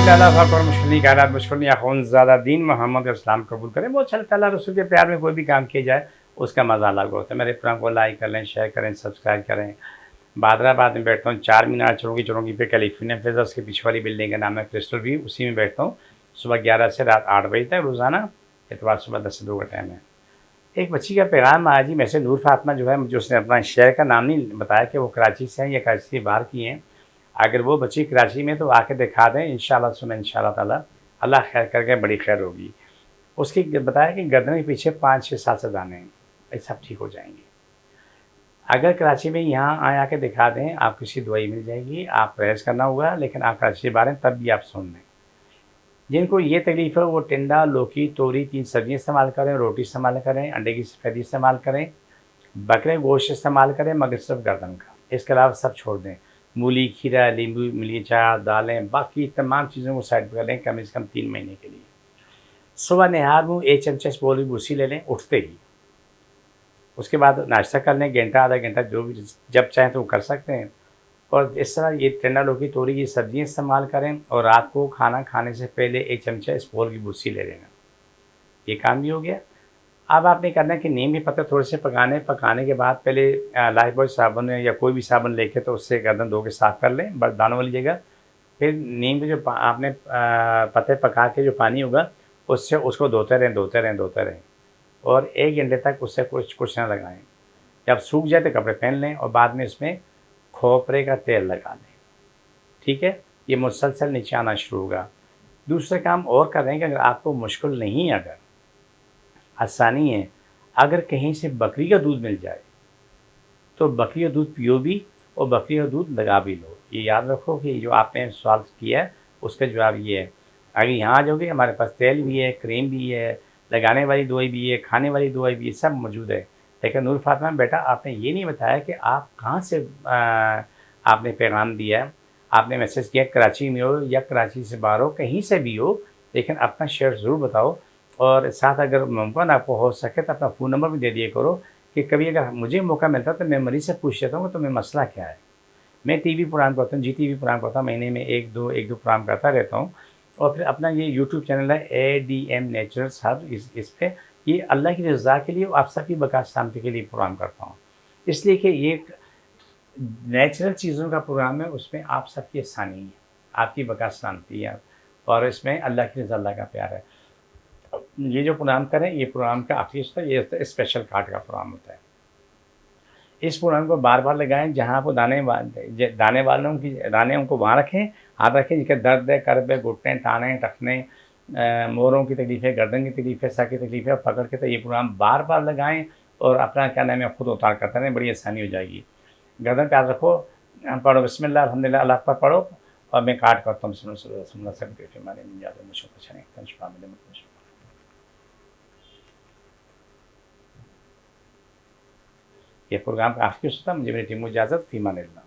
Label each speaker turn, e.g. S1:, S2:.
S1: अल्लाह फ़ाक़र मुश्किल कायनात मुश्किल ज़्यादा दीन मोहम्मद इस्लाम कबूल करें। बहुत अच्छा लगता है, अल्लाह रसूल के प्यार में कोई भी काम किया जाए उसका मज़ा अलग होता है। मेरे प्रोग्राम को लाइक कर लें, शेयर करें, सब्सक्राइब करें। हैदराबाद में बैठता हूँ, 4 मीनार चौरंगी पे कैलिफोर्निया प्लेज़ा के पीछे वाली बिल्डिंग का नाम है क्रिस्टल व्यू, उसी में बैठता हूँ। सुबह 11 से रात 8 बजे तक रोज़ाना, इतवार सुबह 10 से 2 का टाइम है। एक बच्ची का पैगाम आया जी, मैसेज नूर फातिमा जो है, मुझे उसने अपना शहर का नाम नहीं बताया कि वो कराची से हैं या कराची से बाहर की हैं। अगर वो बच्ची कराची में तो आके दिखा दें, इंशाल्लाह सुबह इंशाल्लाह ताला अल्लाह खैर करके बड़ी खैर होगी। उसकी बताया कि गर्दन के पीछे 5-6 साल से दाने हैं, ये सब ठीक हो जाएंगे। अगर कराची में यहाँ आए आके दिखा दें, आपको इसकी दवाई मिल जाएगी। आप परहेज़ करना होगा, लेकिन आप कराची से बाहर हैं तब भी आप सुन लें। जिनको ये तकलीफ़ है वो टिंडा, लौकी, तोरी 3 सब्ज़ियाँ इस्तेमाल करें, रोटी इस्तेमाल करें, अंडे की सफ़ेदी इस्तेमाल करें, बकरे गोश्त इस्तेमाल करें, मगर सिर्फ गर्दन का। इसके अलावा सब छोड़ दें। मूली, खीरा, नींबू, मिर्चा, दालें, बाकी तमाम चीज़ों को साइड पर कर लें कम से कम 3 महीने के लिए। सुबह निहार मुँह 1 चमचा बोल भूसी ले लें उठते ही। उसके बाद नाश्ता कर लें, घंटा आधा घंटा जो भी जब चाहें तो वो कर सकते हैं। और इस तरह ये टिंडा, लौकी, तोरी की सब्ज़ियाँ इस्तेमाल करें और रात को खाना खाने से पहले 1 चमचा इसबगोल की भूसी ले लेना। ये काम भी हो गया। अब आपने करना है कि नीम के पत्ते थोड़े से पकाने के बाद पहले लाइफबॉय साबुन या कोई भी साबुन लेके तो उससे गर्दन धो के साफ़ कर लें, बस दानों वाली जगह। फिर नीम के जो आपने पत्ते पका के जो पानी होगा उससे उसको धोते रहें और 1 घंटे तक उससे कुछ ना लगाएं। जब सूख जाए तो कपड़े पहन लें और बाद में इसमें खोपरे का तेल लगा लें। ठीक है, ये मुसलसल नीचे आना शुरू होगा। दूसरा काम और कर रहे हैं कि अगर आपको मुश्किल नहीं, अगर आसानी है, अगर कहीं से बकरी का दूध मिल जाए तो बकरी का दूध पियो भी और बकरी का दूध लगा भी लो। ये याद रखो कि जो आपने सवाल किया है उसका जवाब ये है। अगर यहाँ आ जाओगे, हमारे पास तेल भी है, क्रीम भी है, लगाने वाली दवाई भी है, खाने वाली दवाई भी है, सब मौजूद है। लेकिन नूर फातिमा बेटा, आपने ये नहीं बताया कि आप कहाँ से आपने पैगाम दिया है। आपने मैसेज किया कराची में हो या कराची से बाहर हो, कहीं से भी हो, लेकिन अपना शहर ज़रूर बताओ। और साथ अगर मुमकिन आपको हो सके तो अपना फ़ोन नंबर भी दे दिया करो कि कभी अगर मुझे मौका मिलता तो मैं मरीज़ से पूछ लेता हूँ तो मैं मसला क्या है। मैं टीवी प्रोग्राम करता हूँ, जी टीवी प्रोग्राम करता हूँ, महीने में 1-2 प्रोग्राम करता रहता हूँ। और फिर अपना ये यूट्यूब चैनल है ADM नेचुरल्स हब, इस पे ये अल्लाह की रज़ा के लिए और आप सबकी बका सलामती के लिए प्रोग्राम करता हूँ। इसलिए कि ये एक नेचुरल चीज़ों का प्रोग्राम है, उसमें आप सबकी आसानी है, आपकी बका सलामती है और इसमें अल्लाह की रज़ा, अल्लाह का प्यार है। ये जो प्रोग्राम करें, ये प्रोग्राम का आखिरी हिस्सा ये होता है स्पेशल कार्ड का प्रोग्राम होता है। इस प्रोग्राम को बार-बार लगाएँ, जहाँ आपको दाने वालों की दाने उनको वहाँ रखें, हाथ रखें जिनका दर्द है, कर्ब है, घुटने, टाँगें, टखने, मोरों की तकलीफ़ है, गर्दन की तकलीफ़ है, सर की तकलीफ़ है, पकड़ के तो ये प्रोग्राम बार-बार लगाएँ और अपना क्या नाम है खुद उतार करते रहें, बड़ी आसानी हो जाएगी। गर्दन पे हाथ रखो, पढ़ो बिस्मिल्लाह अल्हम्दुलिल्लाह अल्लाह अकबर पढ़ो और मैं काट करता हूँ। ये प्रोग्राम का आखिरी हिस्सा था। मुझे मेरी टीम को इजाज़त, फ़ी अमान अल्लाह।